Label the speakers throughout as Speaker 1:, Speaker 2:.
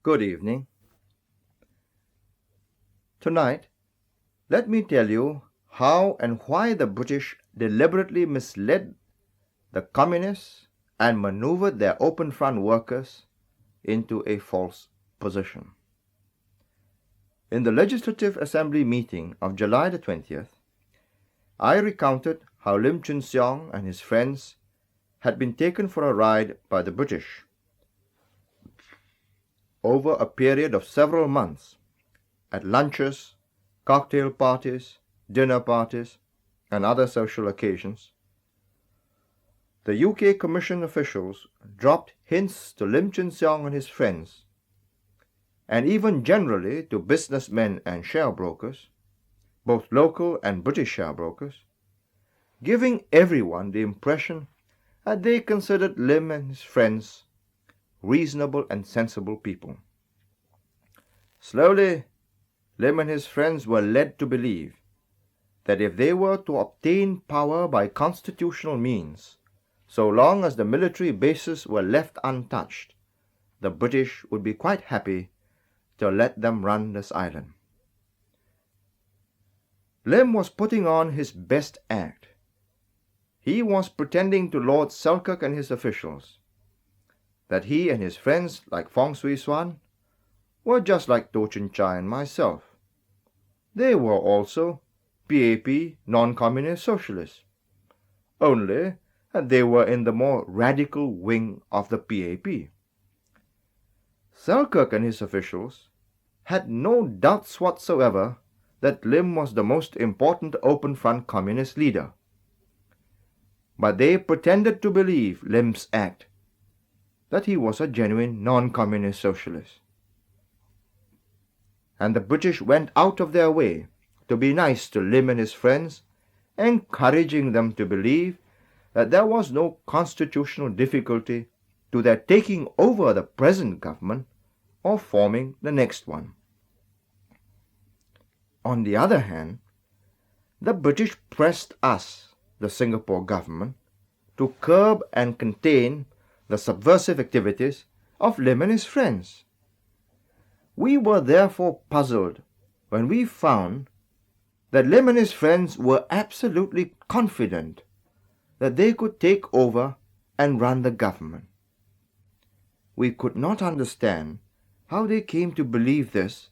Speaker 1: Good evening. Tonight, let me tell you how and why the British deliberately misled the communists and maneuvered their open front workers into a false position. In the Legislative Assembly meeting of July the 20th, I recounted how Lim Chin Siong and his friends had been taken for a ride by the British over a period of several months at lunches, cocktail parties, dinner parties, and other social occasions. The UK Commission officials dropped hints to Lim Chin Siong and his friends, and even generally to businessmen and sharebrokers, both local and British sharebrokers, giving everyone the impression that they considered Lim and his friends reasonable and sensible people. Slowly, Lim and his friends were led to believe that if they were to obtain power by constitutional means, so long as the military bases were left untouched, the British would be quite happy to let them run this island. Lim was putting on his best act. He was pretending to Lord Selkirk and his officials that he and his friends like Fong Swee Swan were just like To Chin Chai and myself. They were also PAP non-communist socialists, only that they were in the more radical wing of the PAP. Selkirk and his officials had no doubts whatsoever that Lim was the most important open front communist leader, but they pretended to believe Lim's act that he was a genuine non-communist socialist. And the British went out of their way to be nice to Lim and his friends, encouraging them to believe that there was no constitutional difficulty to their taking over the present government or forming the next one. On the other hand, the British pressed us, the Singapore government, to curb and contain the subversive activities of Lim and his friends. We were therefore puzzled when we found that Lim and his friends were absolutely confident that they could take over and run the government. We could not understand how they came to believe this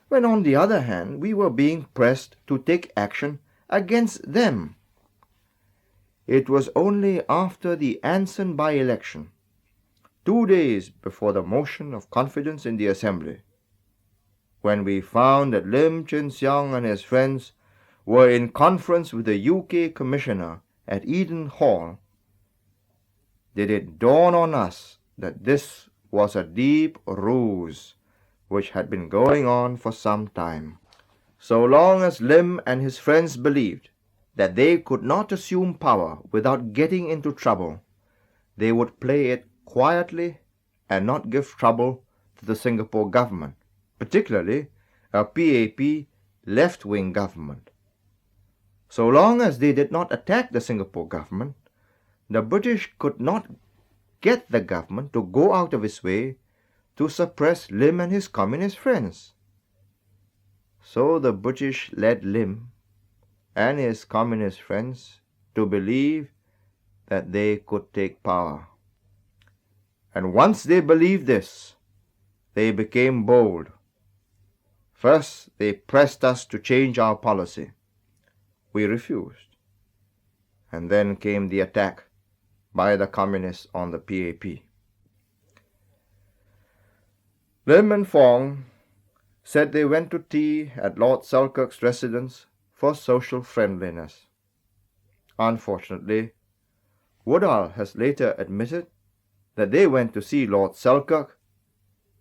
Speaker 1: when, on the other hand, we were being pressed to take action against them. It was only after the Anson by-election, 2 days before the motion of confidence in the Assembly, when we found that Lim Chin Siong and his friends were in conference with the UK Commissioner at Eden Hall, did it dawn on us that this was a deep ruse which had been going on for some time. So long as Lim and his friends believed that they could not assume power without getting into trouble, they would play it quietly and not give trouble to the Singapore government, particularly a PAP left-wing government. So long as they did not attack the Singapore government, the British could not get the government to go out of its way to suppress Lim and his communist friends. So the British led Lim and his communist friends to believe that they could take power. And once they believed this, they became bold. First, they pressed us to change our policy. We refused. And then came the attack by the communists on the PAP. Lim and Fong said they went to tea at Lord Selkirk's residence for social friendliness. Unfortunately, Woodall has later admitted that they went to see Lord Selkirk,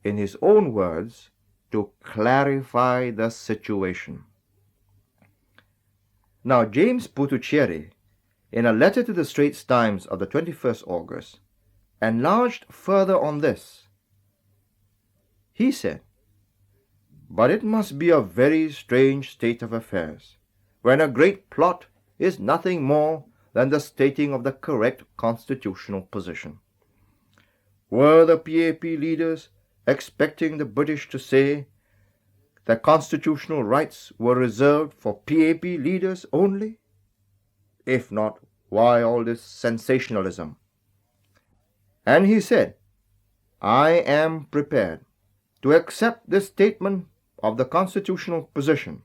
Speaker 1: in his own words, to clarify the situation. Now, James Putucherry, in a letter to the Straits Times of the 21st August, enlarged further on this. He said, "But it must be a very strange state of affairs, when a great plot is nothing more than the stating of the correct constitutional position. Were the PAP leaders expecting the British to say that constitutional rights were reserved for PAP leaders only? If not, why all this sensationalism? And he said, I am prepared to accept this statement of the constitutional position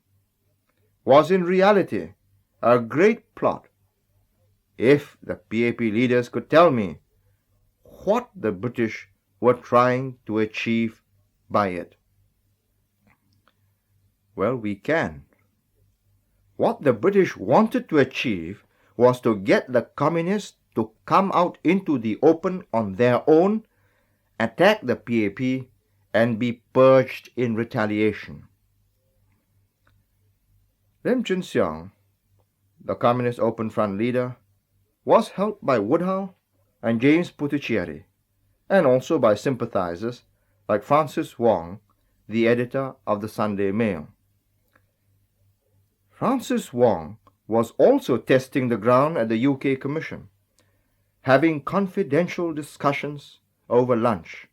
Speaker 1: was in reality a great plot if the PAP leaders could tell me what the British were trying to achieve by it. Well, we can. What the British wanted to achieve was to get the communists to come out into the open on their own, attack the PAP, and be purged in retaliation. Lim Chin Siong, the Communist Open Front leader, was helped by Woodhull and James Puttichieri, and also by sympathizers like Francis Wong, the editor of the Sunday Mail. Francis Wong was also testing the ground at the UK Commission, having confidential discussions over lunch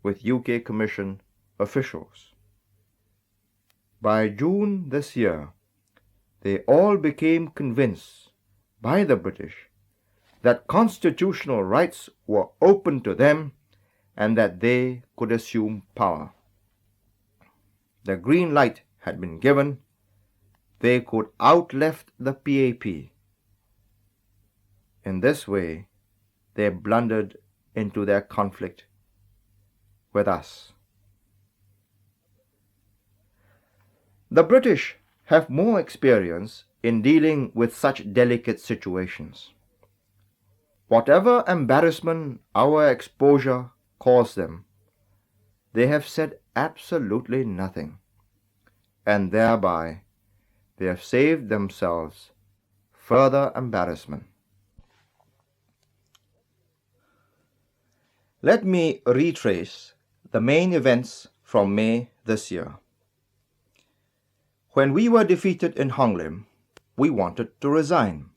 Speaker 1: with UK Commission officials. By June this year, they all became convinced by the British that constitutional rights were open to them and that they could assume power. The green light had been given. They could outleft the PAP. In this way, they blundered into their conflict with us. The British have more experience in dealing with such delicate situations. Whatever embarrassment our exposure caused them, they have said absolutely nothing, and thereby they have saved themselves further embarrassment. Let me retrace the main events from May this year. When we were defeated in Hong Lim, we wanted to resign.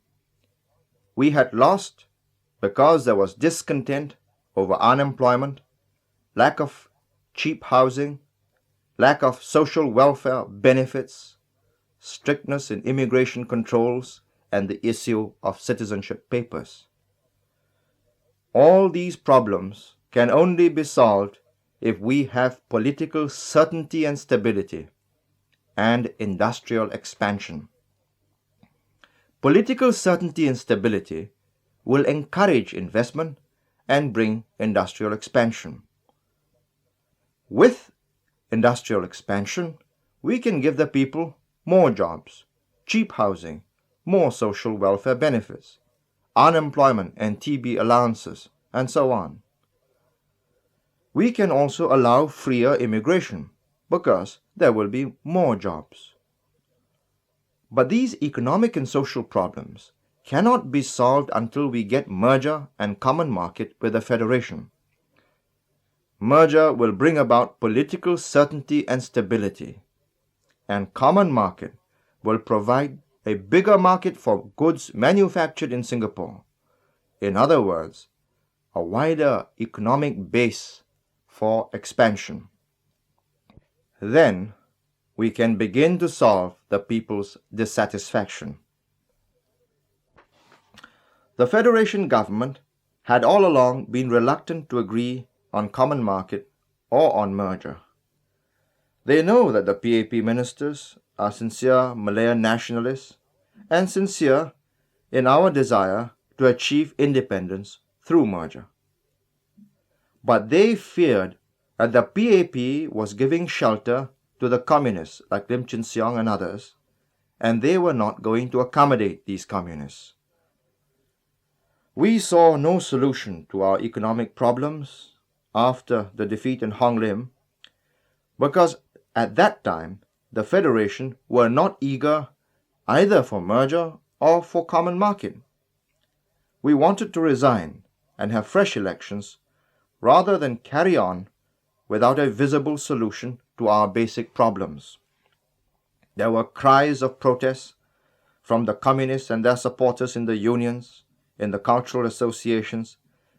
Speaker 1: We had lost because there was discontent over unemployment, lack of cheap housing, lack of social welfare benefits, strictness in immigration controls, and the issue of citizenship papers. All these problems can only be solved if we have political certainty and stability and industrial expansion. Political certainty and stability will encourage investment and bring industrial expansion. With industrial expansion, we can give the people more jobs, cheap housing, more social welfare benefits, unemployment and TB allowances, and so on. We can also allow freer immigration because there will be more jobs. But these economic and social problems cannot be solved until we get merger and common market with the Federation. Merger will bring about political certainty and stability, and common market will provide a bigger market for goods manufactured in Singapore. In other words, a wider economic base for expansion. Then we can begin to solve the people's dissatisfaction. The Federation government had all along been reluctant to agree on common market or on merger. They know that the PAP ministers are sincere Malayan nationalists and sincere in our desire to achieve independence through merger. But they feared that the PAP was giving shelter to the communists like Lim Chin Siong and others, and they were not going to accommodate these communists. We saw no solution to our economic problems after the defeat in Hong Lim because at that time the Federation were not eager either for merger or for common market. We wanted to resign and have fresh elections rather than carry on without a visible solution to our basic problems. There were cries of protest from the communists and their supporters in the unions, in the cultural associations,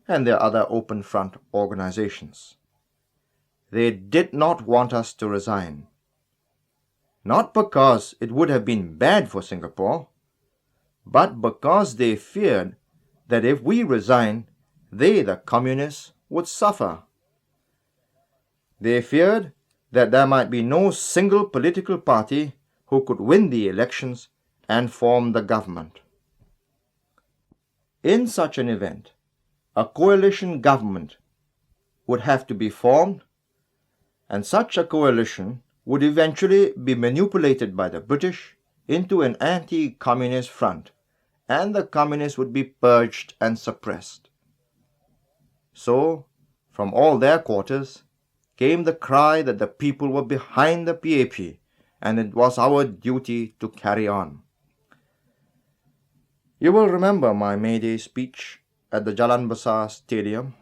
Speaker 1: and their other open front organizations. they did not want us to resign. Not because it would have been bad for Singapore, but because they feared that if we resigned, they, the communists, would suffer. They feared that there might be no single political party who could win the elections and form the government. In such an event, a coalition government would have to be formed, and such a coalition would eventually be manipulated by the British into an anti-communist front, and the communists would be purged and suppressed. So, from all their quarters came the cry that the people were behind the PAP, and it was our duty to carry on. You will remember my May Day speech at the Jalan Besar Stadium.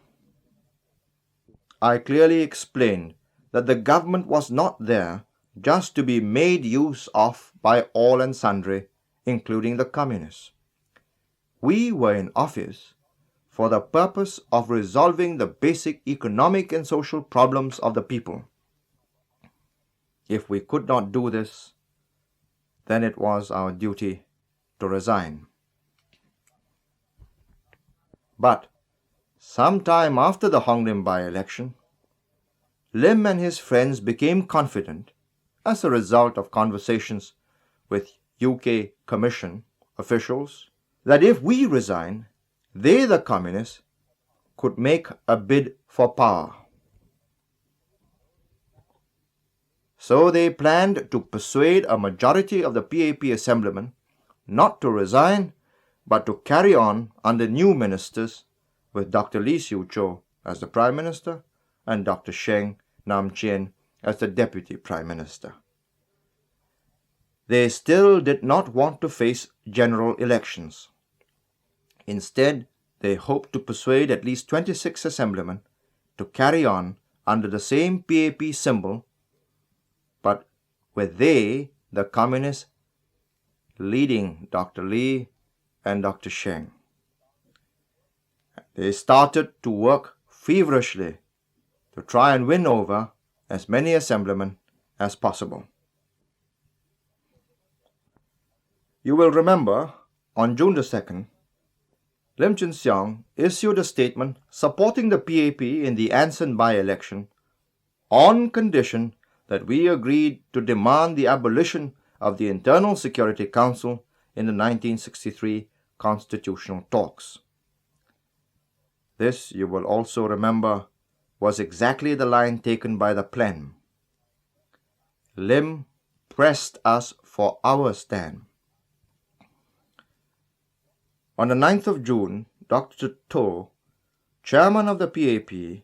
Speaker 1: I clearly explained that the government was not there just to be made use of by all and sundry, including the communists. We were in office for the purpose of resolving the basic economic and social problems of the people. If we could not do this, then it was our duty to resign. But some time after the Hong Lim by-election, Lim and his friends became confident, as a result of conversations with UK Commission officials, that if we resign, they, the communists, could make a bid for power. So they planned to persuade a majority of the PAP assemblymen not to resign, but to carry on under new ministers, with Dr. Lee Siew Choh as the Prime Minister and Dr. Sheng Nam Chien as the Deputy Prime Minister. They still did not want to face general elections. Instead, they hoped to persuade at least 26 assemblymen to carry on under the same PAP symbol, but with they, the communists, leading Dr. Lee and Dr. Sheng. They started to work feverishly to try and win over as many assemblymen as possible. You will remember, on June the 2nd, Lim Chin Siong issued a statement supporting the PAP in the Anson by-election on condition that we agreed to demand the abolition of the Internal Security Council in the 1963 constitutional talks. This, you will also remember, was exactly the line taken by the Plen. Lim pressed us for our stand. On the 9th of June, Dr. To, chairman of the PAP,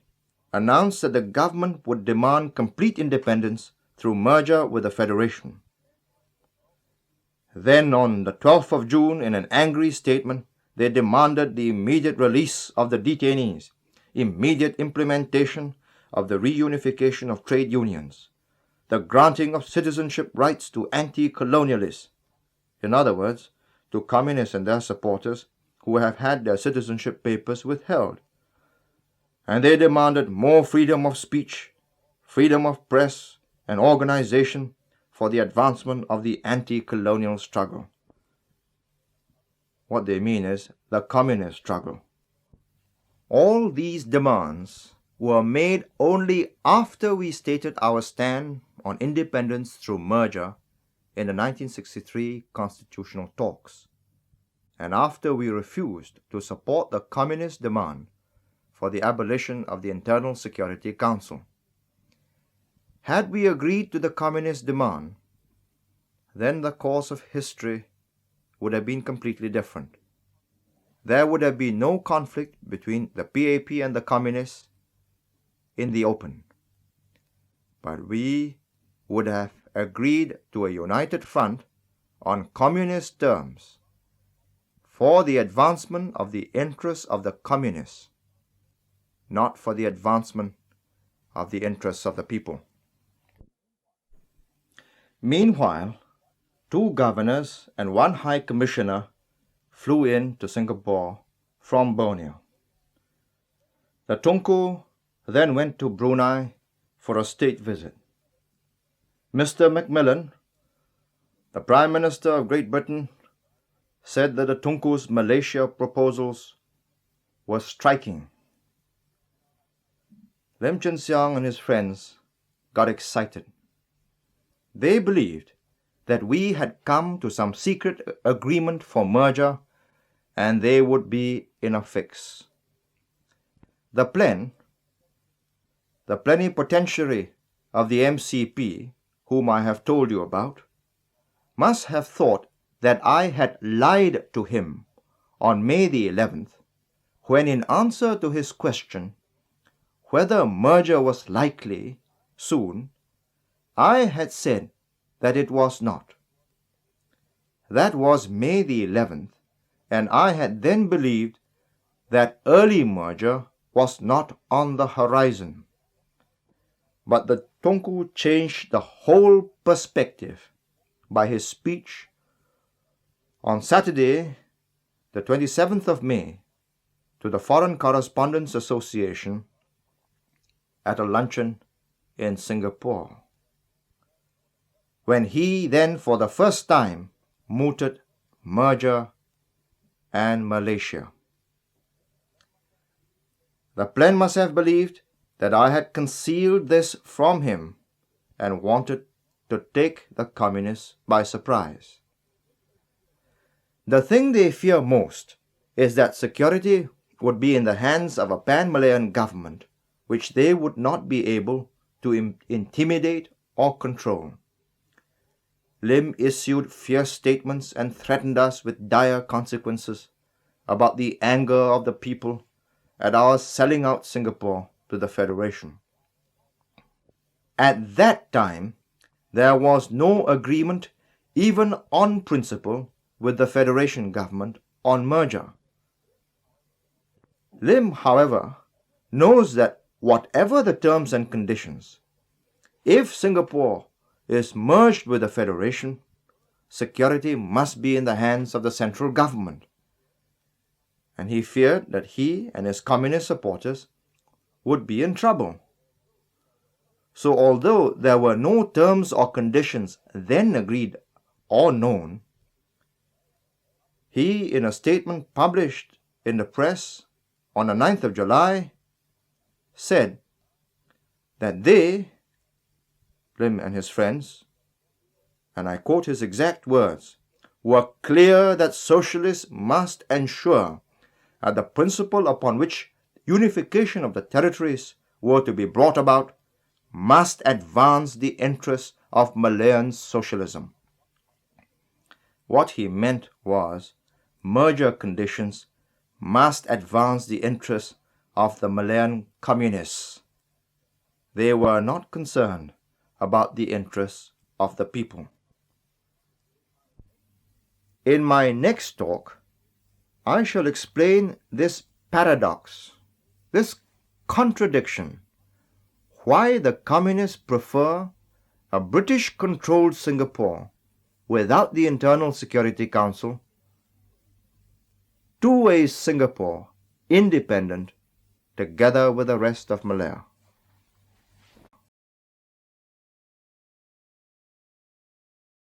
Speaker 1: announced that the government would demand complete independence through merger with the Federation. Then, on the 12th of June, in an angry statement, they demanded the immediate release of the detainees, immediate implementation of the reunification of trade unions, the granting of citizenship rights to anti-colonialists, in other words, to communists and their supporters who have had their citizenship papers withheld. And they demanded more freedom of speech, freedom of press and organization for the advancement of the anti-colonial struggle. What they mean is the communist struggle. All these demands were made only after we stated our stand on independence through merger in the 1963 constitutional talks, and after we refused to support the communist demand for the abolition of the Internal Security Council. Had we agreed to the communist demand, then the course of history would have been completely different. There would have been no conflict between the PAP and the communists in the open. But we would have agreed to a united front on communist terms for the advancement of the interests of the communists, not for the advancement of the interests of the people. Meanwhile, 2 governors and 1 high commissioner flew in to Singapore from Borneo. The Tunku then went to Brunei for a state visit. Mr. Macmillan, the Prime Minister of Great Britain, said that the Tunku's Malaysia proposals were striking. Lim Chin Siong and his friends got excited. They believed that we had come to some secret agreement for merger and they would be in a fix. The plenipotentiary of the MCP, whom I have told you about, must have thought that I had lied to him on May the 11th, when in answer to his question whether merger was likely soon, I had said that it was not. That was May the 11th, and I had then believed that early merger was not on the horizon. But the Tunku changed the whole perspective by his speech on Saturday, the 27th of May, to the Foreign Correspondents Association at a luncheon in Singapore, when he then for the first time mooted merger and Malaysia. The Plen must have believed that I had concealed this from him and wanted to take the communists by surprise. The thing they fear most is that security would be in the hands of a pan-Malayan government which they would not be able to intimidate or control. Lim issued fierce statements and threatened us with dire consequences about the anger of the people at our selling out Singapore to the Federation. At that time, there was no agreement, even on principle, with the Federation government on merger. Lim, however, knows that whatever the terms and conditions, if Singapore is merged with the Federation, security must be in the hands of the central government. And he feared that he and his communist supporters would be in trouble. So although there were no terms or conditions then agreed or known, he, in a statement published in the press on the 9th of July, said that they, Lim and his friends, and I quote his exact words, were clear that socialists must ensure that the principle upon which unification of the territories were to be brought about must advance the interests of Malayan socialism. What he meant was merger conditions must advance the interests of the Malayan communists. They were not concerned about the interests of the people. In my next talk, I shall explain this paradox, this contradiction, why the communists prefer a British-controlled Singapore without the Internal Security Council to a Singapore independent together with the rest of Malaya.